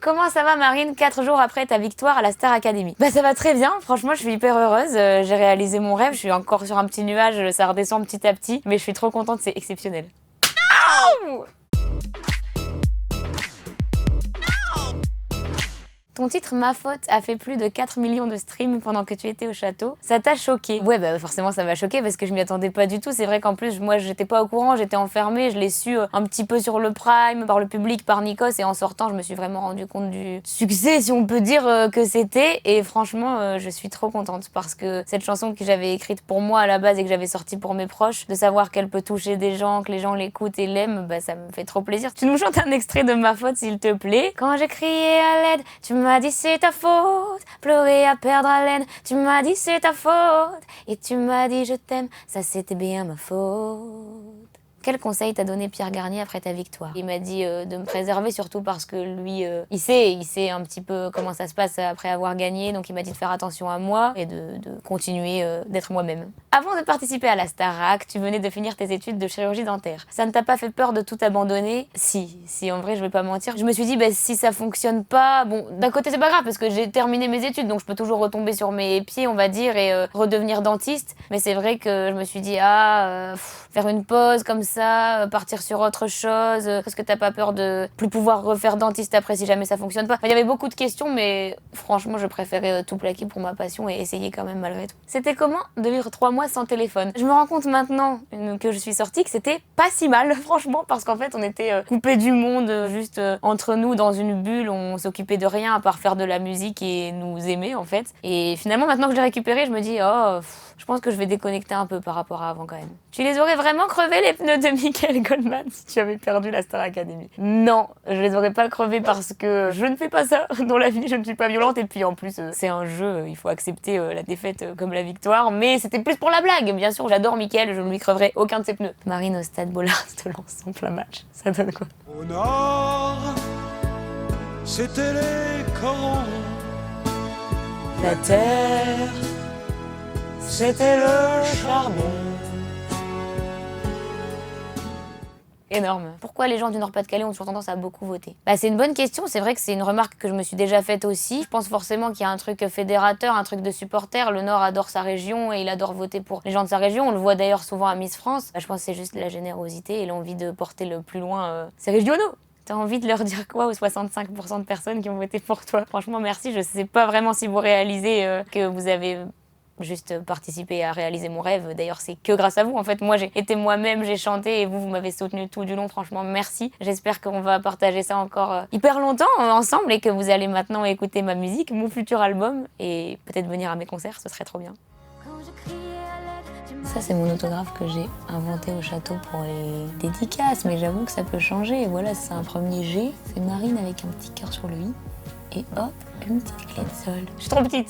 Comment ça va Marine, 4 jours après ta victoire à la Star Academy? Bah ça va très bien, franchement je suis hyper heureuse, j'ai réalisé mon rêve, je suis encore sur un petit nuage, ça redescend petit à petit, mais je suis trop contente, c'est exceptionnel. No! Ton titre Ma Faute a fait plus de 4 millions de streams pendant que tu étais au château. Ça t'a choqué? Ouais, bah forcément ça m'a choqué parce que je m'y attendais pas du tout. C'est vrai qu'en plus, moi j'étais pas au courant, j'étais enfermée. Je l'ai su un petit peu sur le Prime, par le public, par Nikos. Et en sortant, je me suis vraiment rendu compte du succès, si on peut dire, que c'était. Et franchement, je suis trop contente parce que cette chanson que j'avais écrite pour moi à la base et que j'avais sortie pour mes proches, de savoir qu'elle peut toucher des gens, que les gens l'écoutent et l'aiment, bah ça me fait trop plaisir. Tu nous chantes un extrait de Ma Faute, s'il te plaît. Quand j'ai crié à l'aide, tu m'as dit c'est ta faute, pleurer à perdre haleine, tu m'as dit c'est ta faute, et tu m'as dit je t'aime, ça c'était bien ma faute. Quel conseil t'a donné Pierre Garnier après ta victoire? Il m'a dit de me préserver, surtout parce que lui, il sait un petit peu comment ça se passe après avoir gagné, donc il m'a dit de faire attention à moi et de continuer d'être moi-même. Avant de participer à la Starac, tu venais de finir tes études de chirurgie dentaire. Ça ne t'a pas fait peur de tout abandonner? Si, en vrai, je vais pas mentir. Je me suis dit, bah, si ça fonctionne pas, bon, d'un côté c'est pas grave parce que j'ai terminé mes études, donc je peux toujours retomber sur mes pieds, on va dire, et redevenir dentiste. Mais c'est vrai que je me suis dit, faire une pause comme ça, partir sur autre chose, parce que t'as pas peur de plus pouvoir refaire dentiste après si jamais ça fonctionne pas. Enfin, il y avait beaucoup de questions, mais franchement, je préférais tout plaquer pour ma passion et essayer quand même malgré tout. C'était comment de vivre 3 mois sans téléphone? Je me rends compte maintenant que je suis sortie que c'était pas si mal, franchement, parce qu'en fait, on était coupés du monde, juste entre nous, dans une bulle, on s'occupait de rien à part faire de la musique et nous aimer, en fait. Et finalement, maintenant que je l'ai récupéré, je me dis, je pense que je vais déconnecter un peu par rapport à avant quand même. Tu les aurais vraiment crevés les pneus de Michael Goldman si tu avais perdu la Star Academy? Non, je les aurais pas crevés parce que je ne fais pas ça dans la vie, je ne suis pas violente et puis en plus c'est un jeu, il faut accepter la défaite comme la victoire, mais c'était plus pour la blague, bien sûr, j'adore Michael, je ne lui creverai aucun de ses pneus. Marine au stade Bollard te lance en plein match, ça donne quoi? Au nord, c'était les corons. La terre, c'était le charbon. Énorme. Pourquoi les gens du Nord-Pas-de-Calais ont toujours tendance à beaucoup voter? Bah, c'est une bonne question, c'est vrai que c'est une remarque que je me suis déjà faite aussi. Je pense forcément qu'il y a un truc fédérateur, un truc de supporter. Le Nord adore sa région et il adore voter pour les gens de sa région. On le voit d'ailleurs souvent à Miss France. Bah, je pense que c'est juste la générosité et l'envie de porter le plus loin ces régionaux. T'as envie de leur dire quoi aux 65% de personnes qui ont voté pour toi? Franchement, merci. Je sais pas vraiment si vous réalisez que vous avez juste participé à réaliser mon rêve. D'ailleurs, c'est que grâce à vous. En fait, moi, j'ai été moi-même, j'ai chanté et vous m'avez soutenu tout du long. Franchement, merci. J'espère qu'on va partager ça encore hyper longtemps ensemble et que vous allez maintenant écouter ma musique, mon futur album et peut-être venir à mes concerts. Ce serait trop bien. Ça, c'est mon autographe que j'ai inventé au château pour les dédicaces, mais j'avoue que ça peut changer. Et voilà, c'est un premier G. C'est Marine avec un petit cœur sur le i. Et hop, une petite clé de sol. Je suis trop petite.